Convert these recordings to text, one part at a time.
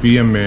PMA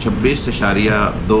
26.2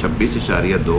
26.2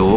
2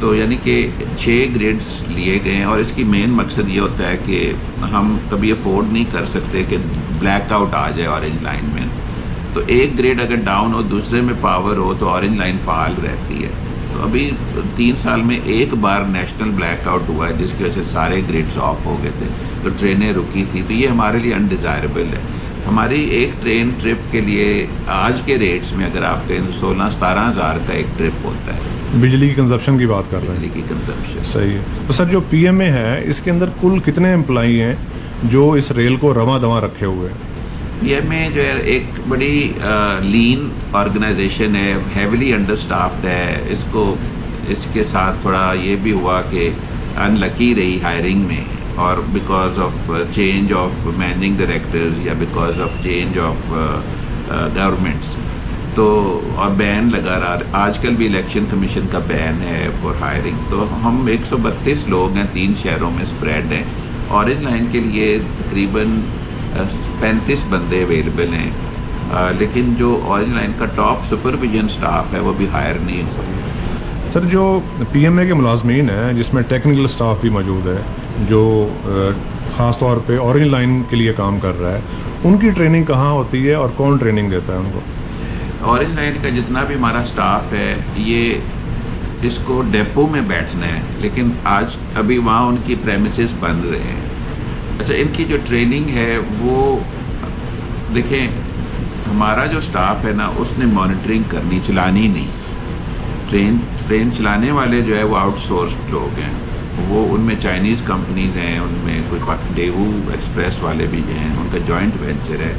تو یعنی کہ 6 گریڈز لیے گئے ہیں، اور اس کی مین مقصد یہ ہوتا ہے کہ ہم کبھی افورڈ نہیں کر سکتے کہ بلیک آؤٹ آ جائے اورنج لائن میں. تو ایک گریڈ اگر ڈاؤن ہو دوسرے میں پاور ہو تو اورنج لائن فعال رہتی ہے. تو ابھی 3 سال میں ایک بار نیشنل بلیک آؤٹ ہوا ہے جس کی وجہ سے سارے گریڈز آف ہو گئے تھے، تو ٹرینیں رکی تھی. تو یہ ہمارے لیے انڈیزائربل ہے. ہماری ایک ٹرین ٹرپ کے لیے آج کے ریٹس میں اگر آپ کہیں 16-17 ہزار کا ایک ٹرپ ہوتا ہے. بجلی کی کنزپشن کی بات کر رہے ہیں. بجلی کی کنزمپشن صحیح ہے. تو سر جو پی ایم اے ہے اس کے اندر کل کتنے امپلائی ہیں جو اس ریل کو رواں دواں رکھے ہوئے ہیں؟ پی ایم اے جو ہے ایک بڑی لین آرگنائزیشن ہے، ہیویلی انڈر اسٹافڈ ہے. اس کے ساتھ تھوڑا یہ بھی ہوا کہ ان لکی رہی ہائرنگ میں، اور because of change of managing directors یا because of change of governments. تو اور بین لگا رہا، آج کل بھی الیکشن کمیشن کا بین ہے فار ہائرنگ. تو ہم 132 لوگ ہیں، 3 شہروں میں اسپریڈ ہیں. اورنج لائن کے لیے تقریباً 35 بندے اویلیبل ہیں، لیکن جو اورنج لائن کا ٹاپ سپرویژن اسٹاف ہے وہ بھی ہائر نہیں ہوا. سر جو پی ایم اے کے ملازمین ہیں جس میں ٹیکنیکل اسٹاف بھی موجود ہے جو خاص طور پہ اورنج لائن کے لیے کام کر رہا ہے، ان کی ٹریننگ کہاں ہوتی ہے اور کون ٹریننگ دیتا ہے ان کو؟ اورنج لائن کا جتنا بھی ہمارا اسٹاف ہے یہ اس کو ڈیپو میں بیٹھنا ہے، لیکن آج ابھی وہاں ان کی پریمیسز بن رہے ہیں. اچھا، ان کی جو ٹریننگ ہے وہ دیکھیں، ہمارا جو اسٹاف ہے نا اس نے مانیٹرنگ کرنی، چلانی نہیں. ٹرین چلانے والے جو ہے وہ آؤٹ سورسڈ لوگ ہیں. وہ ان میں چائنیز کمپنیز ہیں، ان میں کوئی ڈیوو ایکسپریس والے بھی ہیں، ان کا جوائنٹ وینچر ہے.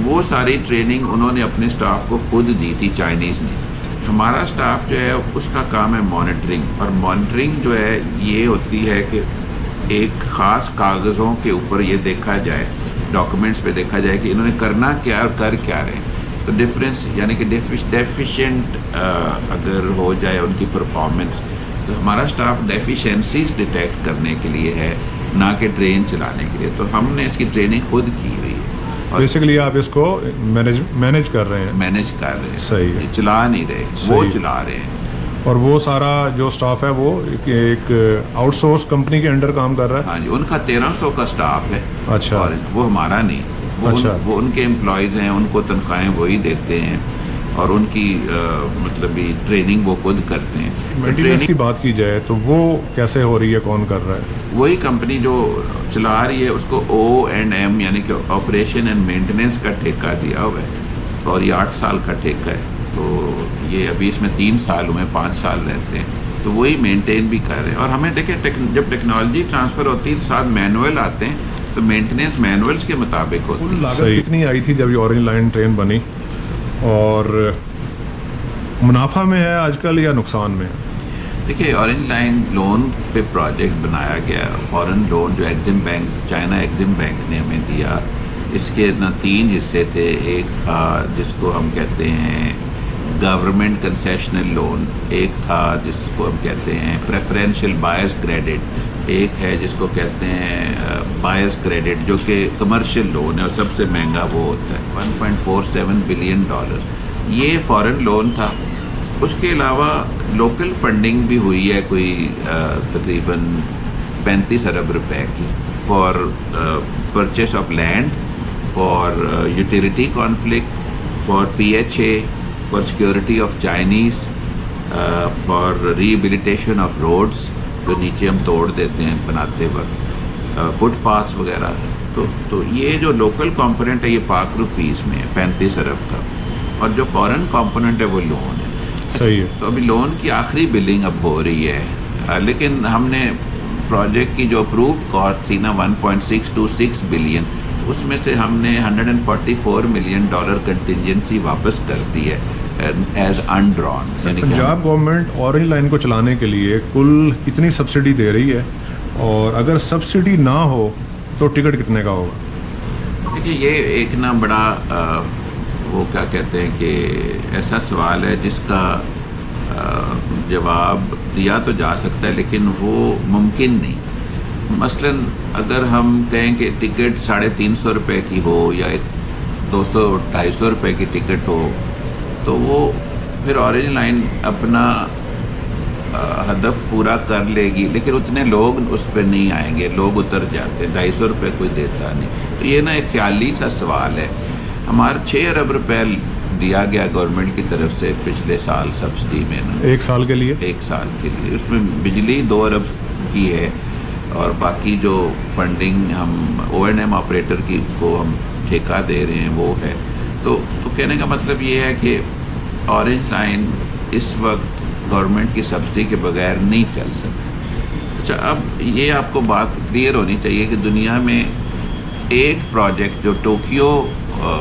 وہ ساری ٹریننگ انہوں نے اپنے اسٹاف کو خود دی تھی چائنیز نے. ہمارا اسٹاف جو ہے اس کا کام ہے مانیٹرنگ، اور مانیٹرنگ جو ہے یہ ہوتی ہے کہ ایک خاص کاغذوں کے اوپر یہ دیکھا جائے، ڈاکومنٹس پہ دیکھا جائے کہ انہوں نے کرنا کیا اور کر کیا رہے ہیں. تو ڈفرینس یعنی کہ ڈیفیشینٹ اگر ہو جائے ان کی پرفارمنس، تو ہمارا اسٹاف ڈیفیشینسیز ڈیٹیکٹ کرنے کے لیے ہے، نہ کہ ٹرین چلانے کے لیے. تو ہم نے اس کی ٹریننگ خود کی ہوئی ہے. بیسیکلی آپ اس کو مینیج کر رہے ہیں. مینیج کر رہے ہیں. صحیح ہے. چلا نہیں رہے، وہ چلا رہے ہیں. اور وہ سارا جو اسٹاف ہے وہ ایک آؤٹ سورس کمپنی کے انڈر کام کر رہا ہے؟ ہاں جی، ان کا 1300 کا اسٹاف ہے. اچھا. اور وہ ہمارا نہیں، وہ ان کے امپلائیز ہیں، ان کو تنخواہیں وہی دیتے ہیں، اور ان کی مطلب ٹریننگ وہ خود کرتے ہیں. مینٹیننس کی بات کی جائے تو وہ کیسے ہو رہی ہے، کون کر رہا ہے؟ وہی کمپنی جو چلا رہی ہے اس کو O&M یعنی کہ آپریشن اینڈ مینٹیننس کا ٹھیکہ دیا ہوا ہے، اور یہ 8 سال کا ٹھیکہ ہے. تو یہ ابھی اس میں 3 سال ہوئے، 5 سال رہتے ہیں. تو وہی مینٹین بھی کر رہے ہیں. اور ہمیں دیکھیں جب ٹیکنالوجی ٹرانسفر ہوتی ہے تو ساتھ مینول آتے ہیں، تو مینٹیننس مینولز کے مطابق ہوتی ہے. لاگت کتنی آئی تھی جب یہ اورنج لائن ٹرین بنی، اور منافع میں ہے آج کل یا نقصان میں ہے؟ دیکھیے، اورنج لائن لون پہ پروجیکٹ بنایا گیا، فورن لون جو Exim bank, China Exim bank نے ہمیں دیا. اس کے 3 حصے تھے. ایک تھا جس کو ہم کہتے ہیں گورنمنٹ کنسیشنل لون، ایک تھا جس کو ہم کہتے ہیں پریفرینشیل بائرز کریڈٹ، ایک ہے جس کو کہتے ہیں بائرز کریڈٹ جو کہ کمرشل لون ہے، اور سب سے مہنگا وہ ہوتا ہے. $1.47 بلین یہ فورن لون تھا. اس کے علاوہ لوکل فنڈنگ بھی ہوئی ہے کوئی تقریباً 35 ارب روپے کی، for purchase of land, for utility conflict, for PHA، for security of Chinese, for rehabilitation of roads جو نیچے ہم توڑ دیتے ہیں بناتے وقت، فٹ پاتھس وغیرہ. تو یہ جو لوکل کمپوننٹ ہے یہ پاک روپیز میں ہے 35 ارب کا، اور جو فورن کمپوننٹ ہے وہ لون ہے. صحیح ہے. تو ابھی لون کی آخری بلنگ اب ہو رہی ہے، لیکن ہم نے پروجیکٹ کی جو اپرووڈ کاسٹ تھی نا $1.626 بلین، اس میں سے ہم نے $144 ملین کنٹینجنسی واپس کر دی ہے ایز انڈران. پنجاب گورنمنٹ اورنج لائن کو چلانے کے لیے کل کتنی سبسڈی دے رہی ہے، اور اگر سبسڈی نہ ہو تو ٹکٹ کتنے کا ہوگا؟ دیکھیے، یہ ایک نا بڑا وہ کیا کہتے ہیں کہ ایسا سوال ہے جس کا جواب دیا تو جا سکتا ہے لیکن وہ ممکن نہیں. مثلاً اگر ہم کہیں کہ ٹکٹ 350 روپے کی ہو یا 200-250 روپے کی ٹکٹ ہو، تو وہ پھر اورنج لائن اپنا ہدف پورا کر لے گی، لیکن اتنے لوگ اس پہ نہیں آئیں گے، لوگ اتر جاتے ہیں، 250 روپے کوئی دیتا نہیں. تو یہ نا ایک خیالی سا سوال ہے. ہمارا 6 ارب روپے دیا گیا گورنمنٹ کی طرف سے پچھلے سال سبسڈی میں نا، 1 سال کے لیے. 1 سال کے لیے. اس میں بجلی 2 ارب کی ہے، اور باقی جو فنڈنگ ہم O&M آپریٹر کی کو ہم ٹھیکہ دے رہے ہیں وہ ہے. تو کہنے کا مطلب یہ ہے کہ اورنج لائن اس وقت گورنمنٹ کی سبسڈی کے بغیر نہیں چل سکتی. اچھا، اب یہ آپ کو بات کلیئر ہونی چاہیے کہ دنیا میں ایک پروجیکٹ جو ٹوکیو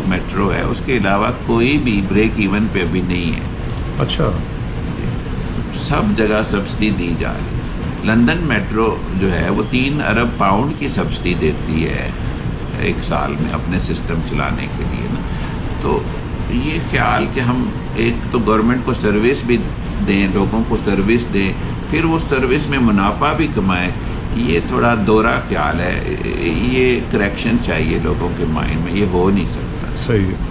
میٹرو ہے، اس کے علاوہ کوئی بھی بریک ایون پہ ابھی نہیں ہے. اچھا. سب جگہ سبسڈی دی جا رہی ہے. لندن میٹرو جو ہے وہ 3 ارب پاؤنڈ کی سبسڈی دیتی ہے 1 سال میں اپنے سسٹم چلانے کے لیے نا. تو یہ خیال کہ ہم ایک تو گورنمنٹ کو سروس بھی دیں، لوگوں کو سروس دیں، پھر اس سروس میں منافع بھی کمائیں، یہ تھوڑا دورہ خیال ہے. یہ کریکشن چاہیے لوگوں کے مائنڈ میں، یہ ہو نہیں سکتا. صحیح ہے.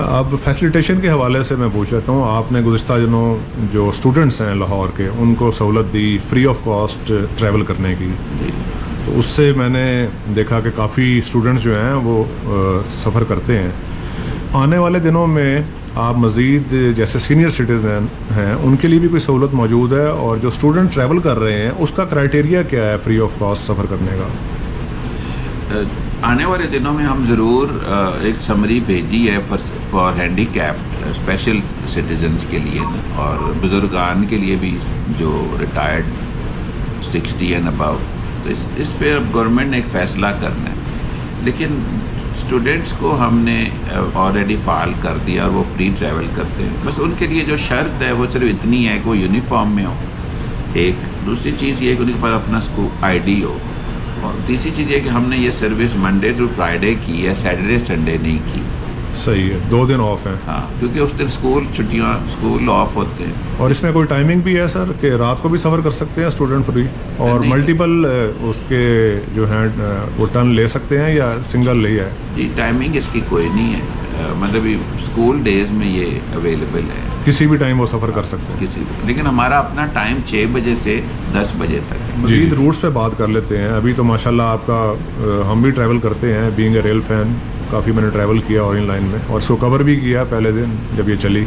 اب فیسلیٹیشن کے حوالے سے میں پوچھ رہتا ہوں، آپ نے گزشتہ دنوں جو اسٹوڈنٹس ہیں لاہور کے ان کو سہولت the free of cost travel کرنے کی. تو اس سے میں نے دیکھا کہ کافی اسٹوڈنٹس جو ہیں وہ سفر کرتے ہیں. آنے والے دنوں میں آپ مزید جیسے سینئر سٹیزن ہیں ان کے لیے بھی کوئی سہولت موجود ہے، اور جو اسٹوڈنٹ ٹریول کر رہے ہیں اس کا کرائٹیریا کیا ہے فری آف کاسٹ سفر کرنے کا؟ آنے والے دنوں میں ہم ضرور ایک سمری بھیجی ہے for handicap special citizens کے لیے نا، اور بزرگان کے لیے بھی جو ریٹائرڈ 60 اینڈ ابو. تو اس پہ اب گورنمنٹ نے ایک فیصلہ کرنا ہے. لیکن اسٹوڈنٹس کو ہم نے آلریڈی فعال کر دیا اور وہ فری ٹریول کرتے ہیں. بس ان کے لیے جو شرط ہے وہ صرف اتنی ہے کہ وہ یونیفارم میں ہو. ایک دوسری چیز یہ ہے کہ ان کے پاس اپنا آئی ڈی ہو، اور تیسری چیز یہ کہ ہم نے یہ سروس منڈے ٹو فرائیڈے کی ہے، سیٹرڈے سنڈے نہیں کی. صحیح ہے، 2 دن آف ہیں. ہاں، کیونکہ اس دن اسکول آف ہوتے ہیں. اور اس میں کوئی ٹائمنگ بھی ہے سر کہ رات کو بھی سفر کر سکتے ہیں اسٹوڈنٹ فری، اور ملٹیپل اس کے جو ہیں وہ ٹرن لے سکتے ہیں یا سنگل لے ہے؟ جی، ٹائمنگ اس کی کوئی نہیں ہے، مطلب اسکول ڈیز میں یہ اویلیبل ہے، کسی بھی ٹائم وہ سفر کر سکتے ہیں. کسی بھی. لیکن ہمارا اپنا ٹائم 6 بجے سے 10 بجے تک. مزید روٹس پہ بات کر لیتے ہیں. ابھی تو ماشاءاللہ آپ کا ہم بھی ٹریول کرتے ہیں، بینگ اے ریل فین کافی میں نے ٹریول کیا اورنج لائن میں، اور اس کو کور بھی کیا پہلے دن جب یہ چلی.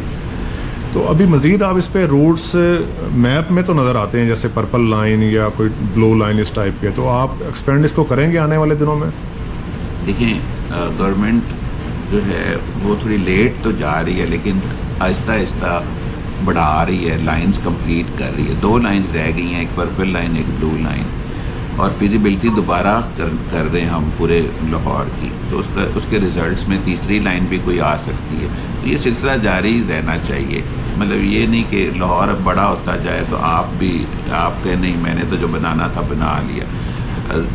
تو ابھی مزید آپ اس پہ روٹس میپ میں تو نظر آتے ہیں جیسے پرپل لائن یا کوئی بلو لائن اس ٹائپ کے، تو آپ ایکسپینڈ اس کو کریں گے آنے والے دنوں میں؟ دیکھیں، گورنمنٹ جو ہے وہ تھوڑی لیٹ تو جا رہی ہے، لیکن آہستہ آہستہ بڑھا رہی ہے، لائنز کمپلیٹ کر رہی ہے. 2 لائنز رہ گئی ہیں، ایک پرپل لائن ایک بلو لائن، اور فیزیبلٹی دوبارہ کر دیں ہم پورے لاہور کی تو اس کے ریزلٹس میں تیسری لائن بھی کوئی آ سکتی ہے. تو یہ سلسلہ جاری رہنا چاہیے. مطلب یہ نہیں کہ لاہور اب بڑا ہوتا جائے تو آپ کہ نہیں میں نے تو جو بنانا تھا بنا لیا.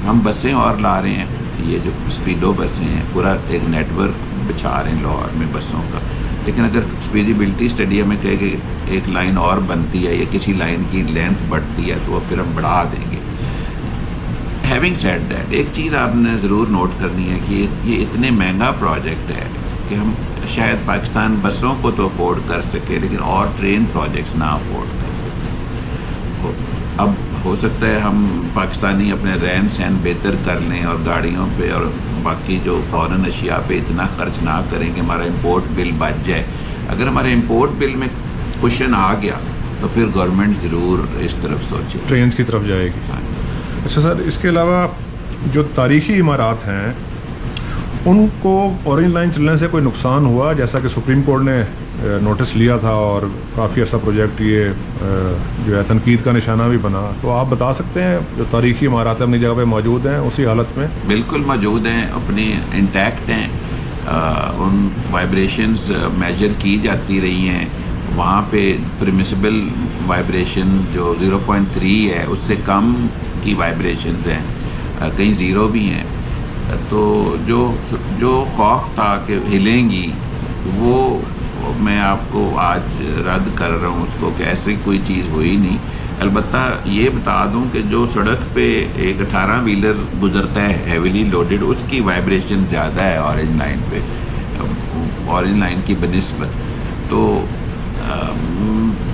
ہم بسیں اور لا رہے ہیں، یہ جو اسپیڈو بسیں ہیں پورا ایک نیٹ ورک بچھا رہے ہیں لاہور میں بسوں کا. لیکن اگر فیزیبلٹی اسٹڈی ہمیں کہے کہ ایک لائن اور بنتی ہے یا کسی لائن کی لینتھ بڑھتی ہے تو وہ پھر ہم بڑھا دیں گے. ہیونگ سیڈ دیٹ، ایک چیز آپ نے ضرور نوٹ کرنی ہے کہ یہ اتنے مہنگا پروجیکٹ ہے کہ ہم شاید پاکستان بسوں کو تو افورڈ کر سکے لیکن اور ٹرین پروجیکٹس نہ افورڈ کر سکیں. اب ہو سکتا ہے ہم پاکستانی اپنے رہن سہن بہتر کر لیں اور گاڑیوں پہ اور باقی جو فورن اشیاء پہ اتنا خرچ نہ کریں کہ ہمارا امپورٹ بل بچ جائے. اگر ہمارے امپورٹ بل میں کوشچن آ گیا تو پھر گورنمنٹ ضرور اس طرف سوچے، ٹرینز کی طرف جائے گی. اچھا سر، اس کے علاوہ جو تاریخی عمارات ہیں ان کو اورنج لائن چلنے سے کوئی نقصان ہوا؟ جیسا کہ سپریم کورٹ نے نوٹس لیا تھا اور کافی عرصہ پروجیکٹ یہ جو ہے تنقید کا نشانہ بھی بنا، تو آپ بتا سکتے ہیں جو تاریخی عمارات اپنی جگہ پہ موجود ہیں اسی حالت میں؟ بالکل موجود ہیں، اپنی انٹیکٹ ہیں. ان وائبریشنز میجر کی جاتی رہی ہیں. وہاں پہ پرمیسیبل وائبریشن جو 0.3 ہے اس سے کم کی وائبریشنز ہیں، کہیں 0 بھی ہیں. تو جو خوف تھا کہ ہلیں گی وہ میں آپ کو آج رد کر رہا ہوں اس کو کہ ایسی کوئی چیز ہوئی نہیں. البتہ یہ بتا دوں کہ جو سڑک پہ ایک 18 ویلر گزرتا ہے ہیویلی لوڈڈ، اس کی وائبریشن زیادہ ہے اورنج لائن پہ، اورنج لائن کی بنسبت. تو